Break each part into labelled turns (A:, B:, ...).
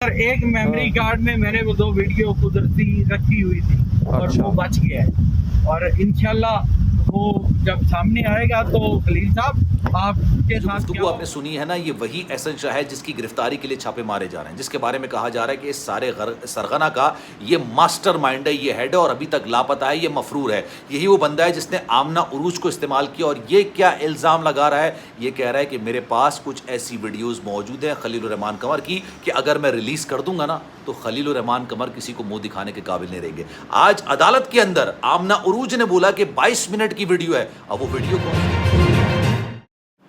A: और एक memory card में मैंने वो 2 वीडियो कुदरती रखी हुई थी और वो बच गया है और इंशाल्लाह वो जब सामने आएगा तो खलील साहब आपके
B: जो
A: साथ
B: गुफ्तगू
A: क्या
B: आपने सुनी है ना, ये वही एहसन शाह है जिसकी गिरफ्तारी के लिए छापे मारे जा रहे हैं, जिसके बारे में कहा जा रहा है कि इस सारे सरगना का ये मास्टरमाइंड है, ये हेड है और अभी तक लापता है, ये मफरूर है। यही वो बंदा है जिसने आमना उरूज को इस्तेमाल किया। और ये क्या इल्ज़ाम लगा रहा है, ये कह रहा है कि मेरे पास कुछ ऐसी वीडियोज़ मौजूद हैं खलील रहमान कमर की कि अगर मैं रिलीज़ कर दूंगा ना तो खलील रहमान कमर किसी को मुंह दिखाने के काबिल नहीं रहेंगे। आज अदालत के अंदर आमना उरूज ने बोला कि 22 मिनट की वीडियो है। अब वो वीडियो कौन?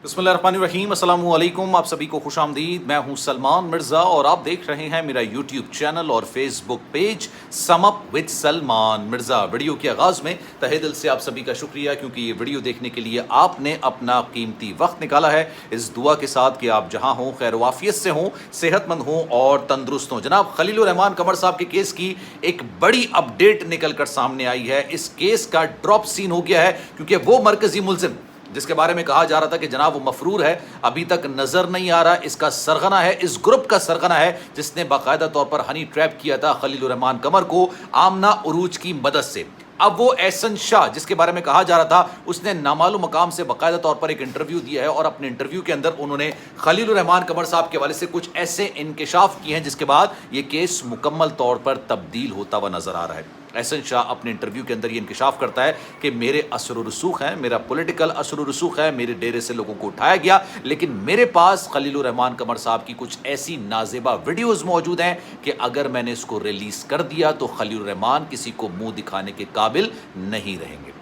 B: बिस्मिल्लाहिर्रहमानिर्रहीम, अस्सलाम वालेकुम, आप सभी को खुशामदीद। मैं हूं सलमान मिर्ज़ा और आप देख रहे हैं मेरा यूट्यूब चैनल और Facebook page sum up with Salman Mirza. Video के आगाज़ में तहे दिल से आप सभी का शुक्रिया, क्योंकि ये वीडियो देखने के लिए आपने अपना कीमती वक्त निकाला है। इस दुआ के साथ कि आप जहां हों खैर वाफियत से हों, सेहतमंद हों और तंदुरुस्त हों। जनाब खलील रहमान कमर साहब के केस की एक बड़ी अपडेट निकल कर सामने आई है। इस केस का ड्रॉप सीन हो गया है, क्योंकि वो मरकजी मुलजिम जिसके बारे में कहा जा रहा था कि जनाब वो मफरूर है, अभी तक नजर नहीं आ रहा। इसका सरगना है, इस ग्रुप का सरगना है जिसने बाकायदा तौर पर हनी ट्रैप किया था खलील रहमान कमर को आमना उरूज की मदद से। अब वो एहसन शाह जिसके बारे में कहा जा रहा था, उसने नामालूम मकाम से बाकायदा तौर पर एक इंटरव्यू दिया है और अपने इंटरव्यू के अंदर उन्होंने खलील रहमान कमर साहब के हवाले से कुछ ऐसे इंकशाफ किए हैं जिसके बाद ये केस मुकम्मल तौर पर तब्दील होता हुआ नजर आ रहा है। एहसन शाह अपने इंटरव्यू के अंदर ये इंकशाफ करता है कि मेरे असर रसूख हैं, मेरा पॉलिटिकल असर रसूख है, मेरे डेरे से लोगों को उठाया गया, लेकिन मेरे पास खलील रहमान कमर साहब की कुछ ऐसी नाजेबा वीडियोस मौजूद हैं कि अगर मैंने इसको रिलीज कर दिया तो खलील रहमान किसी को मुंह दिखाने के काबिल नहीं रहेंगे।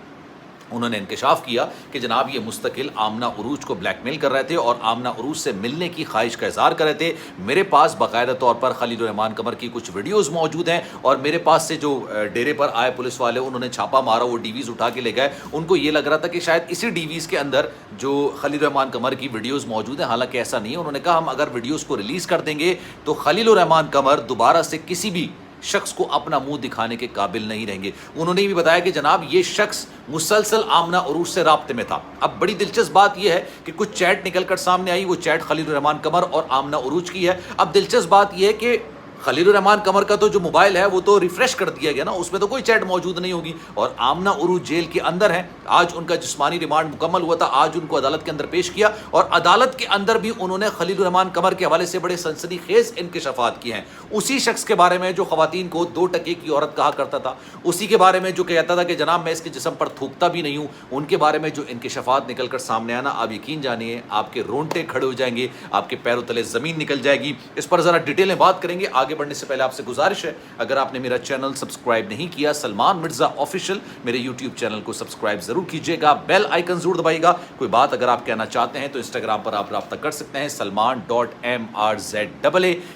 B: उन्होंने इंकशाफ किया कि जनाब ये मुस्तकिल आमना उरूज को ब्लैकमेल कर रहे थे और आमना उरूज से मिलने की ख्वाहिश का इजहार कर रहे थे। मेरे पास बाकायदा तौर पर खलील रहमान कमर की कुछ वीडियोस मौजूद हैं और मेरे पास से जो डेरे पर आए पुलिस वाले, उन्होंने छापा मारा, वो डीवीज़ उठा के ले गए। उनको ये लग रहा था कि शायद इसी डीवीज़ के अंदर जो खलील रहमान कमर की वीडियोज़ मौजूद हैं, हालांकि ऐसा नहीं है। उन्होंने कहा हम अगर वीडियोज़ को रिलीज़ कर देंगे तो खलील रहमान कमर दोबारा से किसी भी शख्स को अपना मुंह दिखाने के काबिल नहीं रहेंगे। उन्होंने भी बताया कि जनाब ये शख्स मुसलसल आमना उरूज से राब्ते में था। अब बड़ी दिलचस्प बात यह है कि कुछ चैट निकलकर सामने आई, वो चैट खलील रहमान कमर और आमना उरूज की है। अब दिलचस्प बात यह है कि खलील रहमान कमर का तो जो मोबाइल है वो तो रिफ्रेश कर दिया गया ना, उसमें तो कोई चैट मौजूद नहीं होगी। और आमना उरूज जेल के अंदर है। आज उनका जिस्मानी रिमांड मुकम्मल हुआ था, आज उनको अदालत के अंदर पेश किया और अदालत के अंदर भी उन्होंने खलील रहमान कमर के हवाले से बड़े सनसनीखेज इंकशाफात किए हैं। उसी शख्स के बारे में जो खवातीन को 2 टके की औरत कहा करता था, उसी के बारे में जो कहता था कि जनाब मैं इसके जिस्म पर थूकता भी नहीं हूँ, उनके बारे में जो इंकशाफात निकल कर सामने आना, आप यकीन जानिए आपके रोंगटे खड़े हो जाएंगे, आपके पैरों तले ज़मीन निकल जाएगी। इस पर ज़रा डिटेल में बात करेंगे। आगे बढ़ने से पहले आपसे गुजारिश है, अगर आपने मेरा चैनल सब्सक्राइब नहीं किया सलमान मिर्ज़ा ऑफिशियल, मेरे यूट्यूब चैनल को सब्सक्राइब जरूर कीजिएगा, बेल आइकन जरूर दबाइएगा। कोई बात अगर आप कहना चाहते हैं तो इंस्टाग्राम पर आप रब्ता कर सकते हैं, salman.mrza,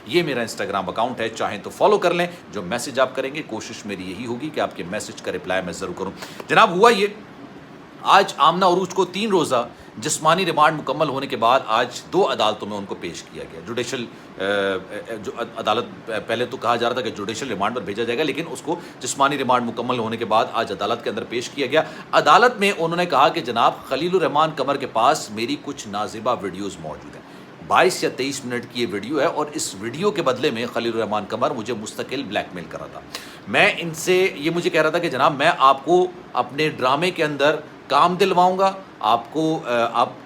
B: ये मेरा इंस्टाग्राम अकाउंट है, चाहें तो फॉलो कर लें। जो मैसेज आप करेंगे कोशिश मेरी यही होगी कि आपके मैसेज का रिप्लाई मैं जरूर करूं। जनाब हुआ ये, आज आमना उरूज को 3 रोज़ा जिस्मानी रिमांड मुकम्मल होने के बाद आज 2 अदालतों में उनको पेश किया गया। जुडिशल जो अदालत, पहले तो कहा जा रहा था कि जुडिशल रिमांड पर भेजा जाएगा, लेकिन उसको जिस्मानी रिमांड मुकम्मल होने के बाद आज अदालत के अंदर पेश किया गया। अदालत में उन्होंने कहा कि जनाब खलील रहमान कमर के पास मेरी कुछ नाजिबा वीडियोज़ मौजूद हैं। 22 या 23 मिनट की ये वीडियो है और इस वीडियो के बदले में खलील रहमान कमर मुझे मुस्तकिल ब्लैकमेल कर रहा था। मैं इनसे ये मुझे कह रहा था कि जनाब मैं आपको अपने ड्रामे के अंदर काम दिलवाऊंगा, आपको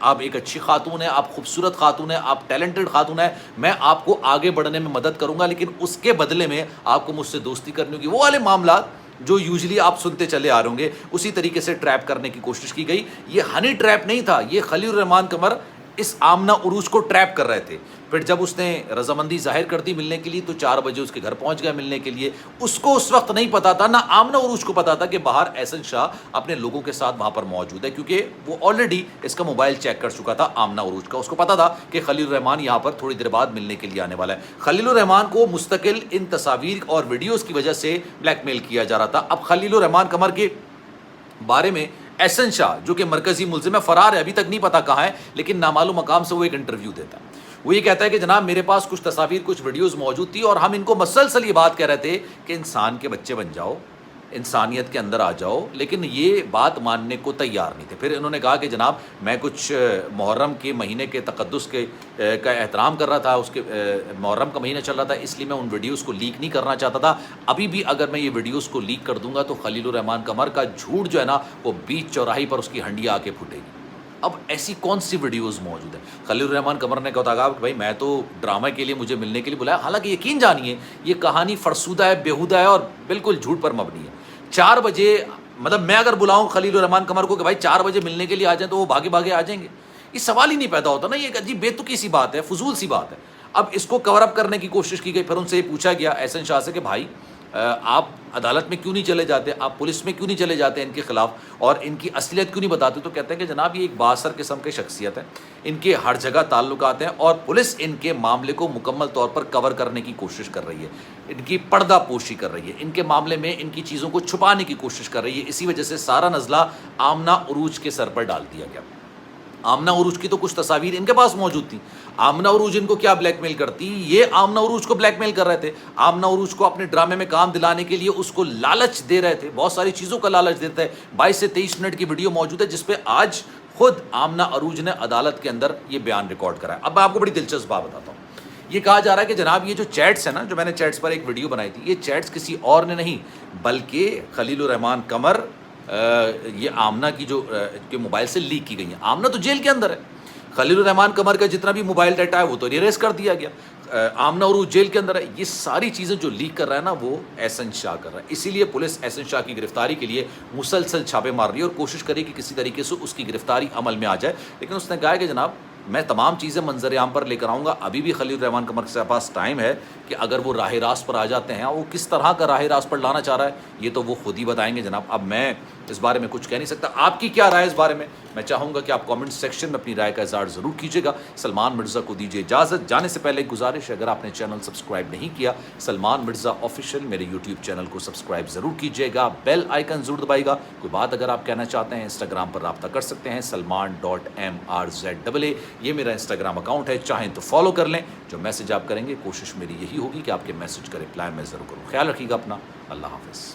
B: आप एक अच्छी खातून है, आप खूबसूरत खातून है, आप टैलेंटेड खातून है, मैं आपको आगे बढ़ने में मदद करूंगा, लेकिन उसके बदले में आपको मुझसे दोस्ती करनी होगी। वो वाले मामला जो यूजली आप सुनते चले आ रहे होंगे, उसी तरीके से ट्रैप करने की कोशिश की गई। ये हनी ट्रैप नहीं था, ये खलील रहमान कमर इस आमना उरूज को ट्रैप कर रहे थे। फिर जब उसने रजामंदी जाहिर कर दी मिलने के लिए तो 4 बजे उसके घर पहुंच गया मिलने के लिए। उसको उस वक्त नहीं पता था, ना आमना उरूज को पता था कि बाहर एहसन शाह अपने लोगों के साथ वहां पर मौजूद है, क्योंकि वो ऑलरेडी इसका मोबाइल चेक कर चुका था आमना उरूज का। उसको पता था कि खलील रहमान यहाँ पर थोड़ी देर बाद मिलने के लिए आने वाला है। खलील रहमान को मुस्तकिल इन तस्वीर और वीडियोज की वजह से ब्लैकमेल किया जा रहा था। अब खलील रहमान कमर के बारे में एहसन शाह जो कि मरकजी मुलजिम है, फरार है, अभी तक नहीं पता कहाँ है, लेकिन नामालूम मकाम से वो एक इंटरव्यू देता है। वो ये कहता है कि जनाब मेरे पास कुछ तस्वीर, कुछ वीडियोस मौजूद थी और हम इनको मसलसल ये बात कह रहे थे कि इंसान के बच्चे बन जाओ, انسانیت کے اندر آ جاؤ، لیکن یہ بات ماننے کو تیار نہیں تھے. پھر انہوں نے کہا کہ جناب میں کچھ محرم کے مہینے کے تقدس کا احترام کر رہا تھا، اس کے محرم کا مہینہ چل رہا تھا، اس لیے میں ان ویڈیوز کو لیک نہیں کرنا چاہتا تھا. ابھی بھی اگر میں یہ ویڈیوز کو لیک کر دوں گا تو خلیل الرحمان قمر کا جھوٹ جو ہے نا وہ بیچ چوراہی پر اس کی ہنڈیا آ کے پھوٹے گی. اب ایسی کون سی ویڈیوز موجود ہیں؟ خلیل الرحمان قمر نے کہا کہ بھائی میں تو ڈرامہ کے لیے مجھے ملنے کے لیے بلایا، حالانکہ یقین جانیے یہ کہانی فرسودہ ہے، بیہودہ ہے اور بالکل جھوٹ پر مبنی ہے. 4 بجے مطلب میں اگر بلاؤں خلیل الرحمان قمر کو کہ بھائی 4 بجے ملنے کے لیے آ جائیں تو وہ بھاگے بھاگے آ جائیں گے؟ یہ سوال ہی نہیں پیدا ہوتا نا. یہ ایک عجیب بے تکی سی بات ہے، فضول سی بات ہے. اب اس کو کور اپ کرنے کی کوشش کی گئی. پھر ان سے یہ پوچھا گیا احسن شاہ سے کہ بھائی آپ عدالت میں کیوں نہیں چلے جاتے، آپ پولیس میں کیوں نہیں چلے جاتے ان کے خلاف اور ان کی اصلیت کیوں نہیں بتاتے؟ تو کہتے ہیں کہ جناب یہ ایک بااثر قسم کی شخصیت ہے، ان کے ہر جگہ تعلقات ہیں اور پولیس ان کے معاملے کو مکمل طور پر کور کرنے کی کوشش کر رہی ہے، ان کی پردہ پوشی کر رہی ہے، ان کے معاملے میں ان کی چیزوں کو چھپانے کی کوشش کر رہی ہے. اسی وجہ سے سارا نزلہ آمنہ عروج کے سر پر ڈال دیا گیا. آمنہ عروج کی تو کچھ تصاویر ان کے پاس موجود تھیں. آمنہ عروج ان کو کیا بلیک میل کرتی، یہ آمنہ عروج کو بلیک میل کر رہے تھے. آمنہ عروج کو اپنے ڈرامے میں کام دلانے کے لیے اس کو لالچ دے رہے تھے، بہت ساری چیزوں کا لالچ دیتا ہے. 22 سے 23 منٹ کی ویڈیو موجود ہے جس پہ آج خود آمنہ عروج نے عدالت کے اندر یہ بیان ریکارڈ کرا ہے. اب میں آپ کو بڑی دلچسپ بات بتاتا ہوں. یہ کہا جا رہا ہے کہ جناب یہ جو چیٹس ہیں نا، جو میں نے چیٹس پر ایک ویڈیو بنائی تھی، یہ چیٹس کسی اور نے نہیں بلکہ خلیل الرحمان قمر یہ آمنہ کی جو کے موبائل سے لیک کی گئی ہیں. آمنہ تو جیل کے اندر ہے، خلیل الرحمان قمر کا جتنا بھی موبائل ڈیٹا ہے وہ تو ریز کر دیا گیا. آمنہ عروج جیل کے اندر ہے. یہ ساری چیزیں جو لیک کر رہا ہے نا وہ احسن شاہ کر رہا ہے. اسی لیے پولیس احسن شاہ کی گرفتاری کے لیے مسلسل چھاپے مار رہی ہے اور کوشش کرے کہ کسی طریقے سے اس کی گرفتاری عمل میں آ جائے. لیکن اس نے کہا کہ جناب میں تمام چیزیں منظر عام پر لے کر آؤں گا. ابھی بھی خلیل الرحمان قمر کے پاس ٹائم ہے کہ اگر وہ راہ راست پر آ جاتے ہیں، وہ کس طرح کا راہ راست پر لانا چاہ رہا ہے یہ تو وہ خود ہی بتائیں گے جناب. اب میں اس بارے میں کچھ کہہ نہیں سکتا. آپ کی کیا رائے اس بارے میں؟ میں چاہوں گا کہ آپ کامنٹ سیکشن میں اپنی رائے کا اظہار ضرور کیجیے گا. سلمان مرزا کو دیجیے اجازت. جانے سے پہلے ایک گزارش ہے، اگر آپ نے چینل سبسکرائب نہیں کیا سلمان مرزا آفیشیل میرے یوٹیوب چینل کو سبسکرائب ضرور کیجیے گا، بیل آئیکن ضرور دبائیے گا. کوئی بات اگر آپ کہنا چاہتے ہیں انسٹاگرام پر رابطہ کر سکتے ہیں salman.mrza. یہ میرا انسٹاگرام اکاؤنٹ ہے، چاہیں تو فالو کر لیں. جو میسج آپ کریں گے کوشش میری یہی ہوگی کہ آپ کے میسج کا رپلائی میں ضرور کروں. خیال رکھیے گا اپنا. اللہ حافظ.